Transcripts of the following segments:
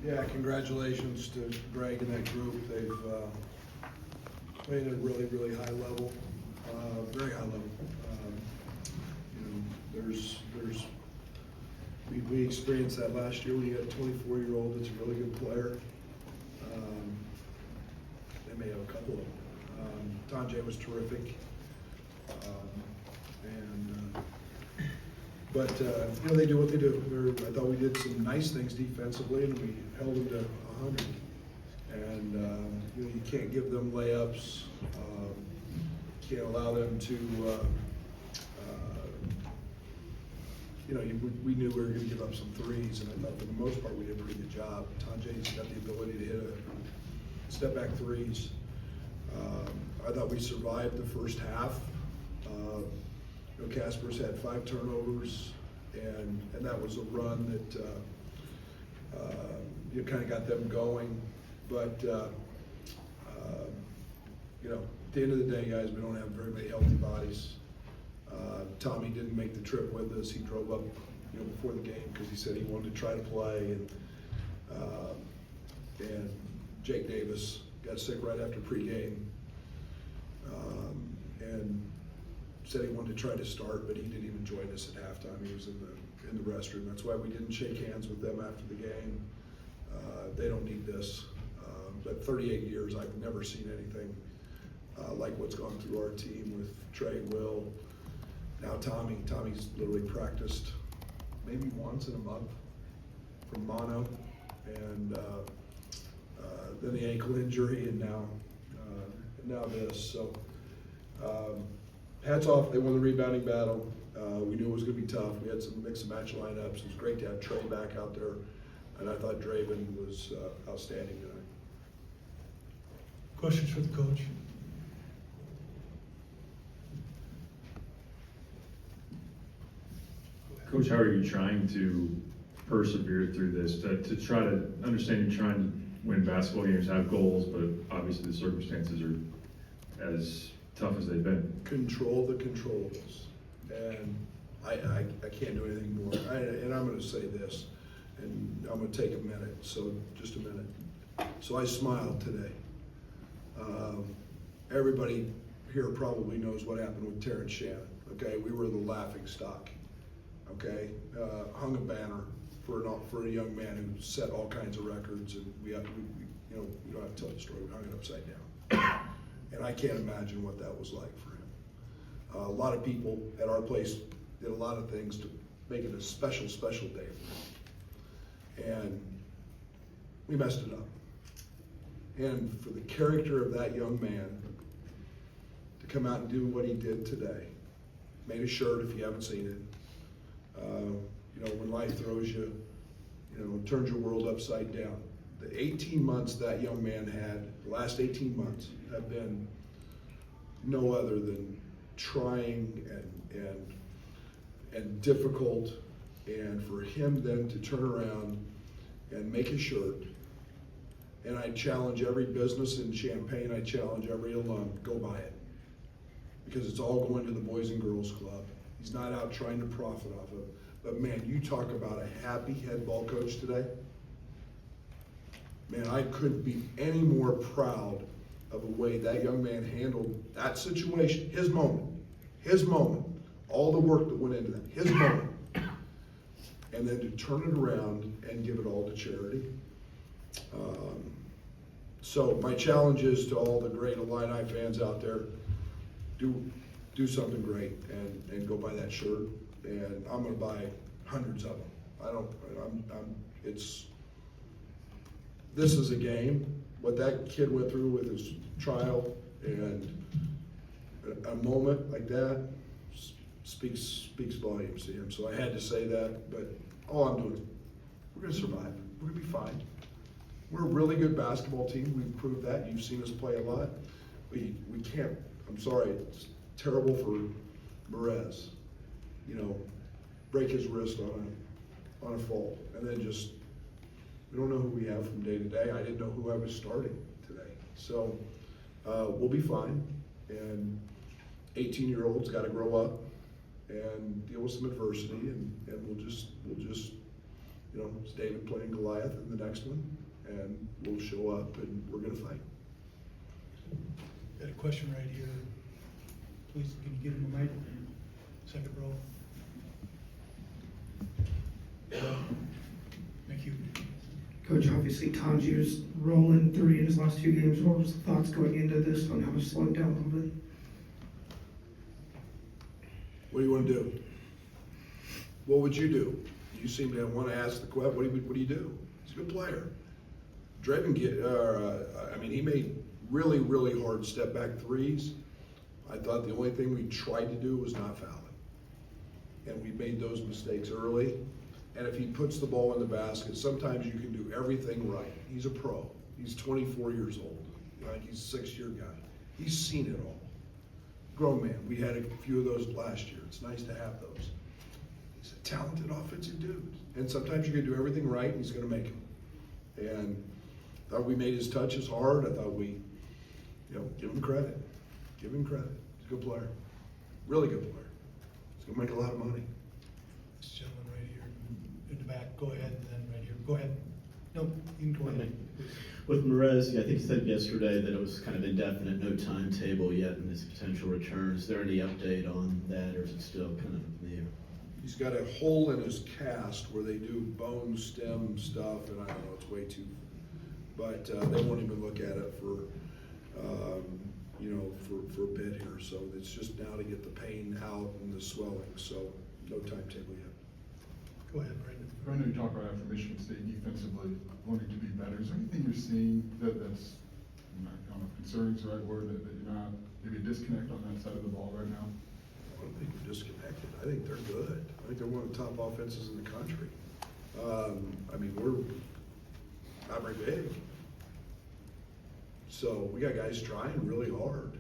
Yeah, congratulations to Greg and that group. They've played at a really, really high level, very high level. We experienced that last year. We had a 24-year-old that's a really good player. They may have a couple of them. Tanjay was terrific. But they do what they do. I thought we did some nice things defensively, and we held them to 100. And you can't give them layups. Can't allow them to. We knew we were going to give up some threes, and I thought for the most part we did a pretty good job. Tanjay's got the ability to hit step back threes. I thought we survived the first half. Casper's had 5 turnovers, and that was a run that kind of got them going. But at the end of the day, guys, we don't have very many healthy bodies. Tommy didn't make the trip with us. He drove up, before the game because he said he wanted to try to play, and Jake Davis got sick right after pregame, and said he wanted to try to start, but he didn't even join us at halftime. He was in the restroom. That's why we didn't shake hands with them after the game. They don't need this. But 38 years, I've never seen anything like what's gone through our team with Trey, Will, now Tommy. Tommy's literally practiced maybe once in a month from mono, and then the ankle injury, and now this. So hats off. They won the rebounding battle. We knew it was going to be tough. We had some mix and match lineups. It was great to have Trey back out there, and I thought Draven was outstanding tonight. Questions for the coach? Coach, how are you trying to persevere through this, to try to understand you're trying to win basketball games, have goals, but obviously the circumstances are as tough as they've been? Control the controllables, and I can't do anything more. And I'm going to say this, and I'm going to take a minute, so just a minute. So I smiled today. Everybody here probably knows what happened with Terrence Shannon. Okay, we were the laughing stock. Okay, hung a banner for a young man who set all kinds of records, and we don't have to tell the story. We hung it upside down, and I can't imagine what that was like for him. A lot of people at our place did a lot of things to make it a special, special day for him, and we messed it up. And for the character of that young man to come out and do what he did today, made a shirt if you haven't seen it. When life throws you, turns your world upside down. The 18 months that young man had, the last 18 months, have been no other than trying and difficult. And for him then to turn around and make a shirt, and I challenge every business in Champaign, I challenge every alum, go buy it. Because it's all going to the Boys and Girls Club. He's not out trying to profit off of it. But man, you talk about a happy head ball coach today. Man, I couldn't be any more proud of the way that young man handled that situation, his moment, all the work that went into that, his moment. And then to turn it around and give it all to charity. So my challenge is to all the great Illini fans out there, do something great and go buy that shirt. And I'm going to buy hundreds of them. This is a game. What that kid went through with his trial and a moment like that speaks volumes to him. So I had to say that, but all I'm doing is we're going to survive. We're going to be fine. We're a really good basketball team. We've proved that. You've seen us play a lot. We can't, I'm sorry, it's terrible for Perez. Break his wrist on a fault, and then just, we don't know who we have from day to day. I didn't know who I was starting today. So we'll be fine, and 18-year-olds got to grow up and deal with some adversity, and we'll just you know, it's David playing Goliath in the next one, and we'll show up and we're gonna fight. Got a question right here. Please, can you give him a mic? Second row. Thank you. Coach, obviously Tangi's rolling 3 in his last 2 games. What was the thoughts going into this on how to slow him down a little bit? What do you wanna do? What would you do? You seem to wanna ask the question, what do you do? He's a good player. Draven he made really, really hard step back threes. I thought the only thing we tried to do was not foul him. And we made those mistakes early. And if he puts the ball in the basket, sometimes you can do everything right. He's a pro. He's 24 years old. Like he's a 6-year guy. He's seen it all. Grown man. We had a few of those last year. It's nice to have those. He's a talented offensive dude. And sometimes you can do everything right and he's gonna make them. And I thought we made his touches hard. I thought we, give him credit. Give him credit. He's a good player. Really good player. He's gonna make a lot of money. This gentleman right here in the back, go ahead, and then right here, go ahead. No, you can go ahead. With Merez, I think you said yesterday that it was kind of indefinite, no timetable yet in his potential return. Is there any update on that, or is it still kind of in the air? He's got a hole in his cast where they do bone stem stuff, and I don't know, it's way too, but they won't even look at it for a bit here. So it's just now to get the pain out and the swelling. So no timetable yet. Go ahead, Brandon. Brandon, you talk about after Michigan State defensively wanting to be better. Is there anything you're seeing that's, I don't know if concerning is the right word, that you're not, maybe a disconnect on that side of the ball right now? I don't think we're disconnected. I think they're good. I think they're one of the top offenses in the country. We're not very big. So we got guys trying really hard.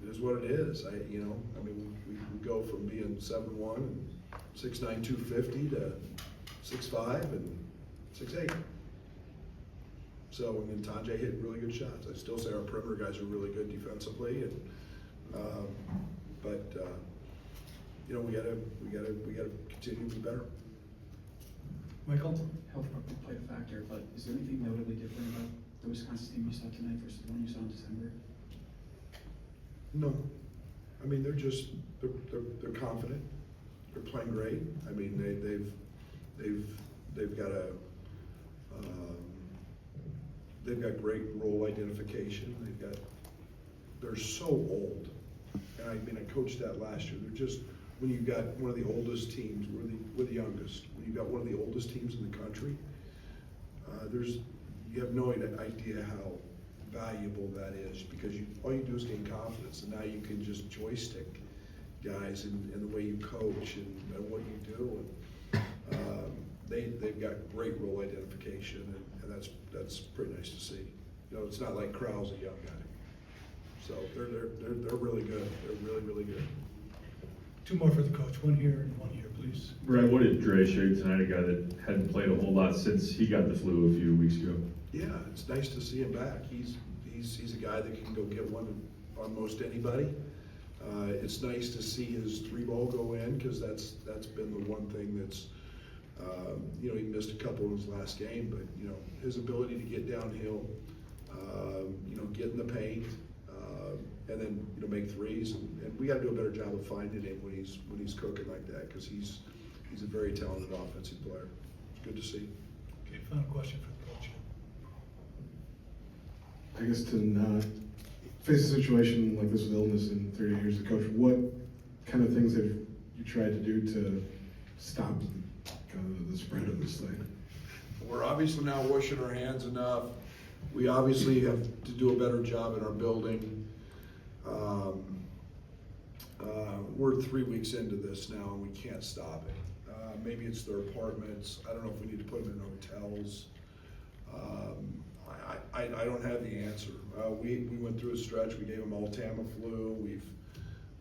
It is what it is. We go from being 7'1" and 6'9", 250 to 6'5" and 6'8". So, and then Tanjay hit really good shots. I still say our perimeter guys are really good defensively, and we gotta continue to be better. Michael? Health probably played a factor, but is there anything notably different about the Wisconsin team you saw tonight versus the one you saw in December? No, they're confident. They're playing great. They've got great role identification. They're so old. And I coached that last year. They're just, when you've got one of the oldest teams, we're the youngest. When you've got one of the oldest teams in the country, you have no idea how valuable that is, because all you do is gain confidence, and now you can just joystick guys in the way you coach and what you do. And they've got great role identification, and that's pretty nice to see. It's not like Crowell's a young guy. So they're really good. They're really, really good. 2 more for the coach, 1 here and 1 here, please. Brad, what did Dre show you tonight, a guy that hadn't played a whole lot since he got the flu a few weeks ago? Yeah, it's nice to see him back. He's a guy that can go get one on most anybody. It's nice to see his 3-ball go in, because that's been the one thing that's, he missed a couple in his last game, but his ability to get downhill, get in the paint, and then make threes, and we got to do a better job of finding him when he's cooking like that, because he's a very talented offensive player. It's good to see. Okay, final question for the coach. I guess to not face a situation like this with illness in 30 years as a coach, what kind of things have you tried to do to stop kind of the spread of this thing? We're obviously now washing our hands enough. We obviously have to do a better job in our building. We're 3 weeks into this now, and we can't stop it. Maybe it's their apartments. I don't know if we need to put them in hotels. I don't have the answer. We went through a stretch. We gave them all Tamiflu.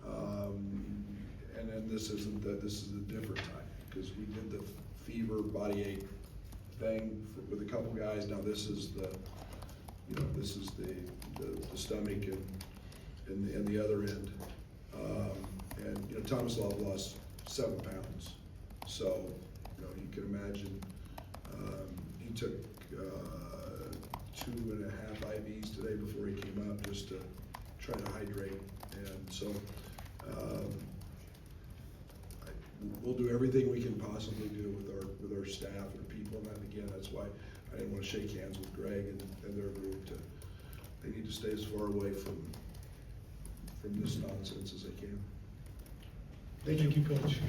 And then this is a different time, because we did the fever, body ache thing with a couple guys. Now this is the stomach and the other end. And, you know, Tomislav lost 7 pounds. So, you know, you can imagine, he took 2.5 IVs today before he came up just to try to hydrate. And so, we'll do everything we can possibly do with our staff and people. And again, that's why I didn't want to shake hands with Greg and their group. They need to stay as far away from this nonsense as they can. Thank you, Coach.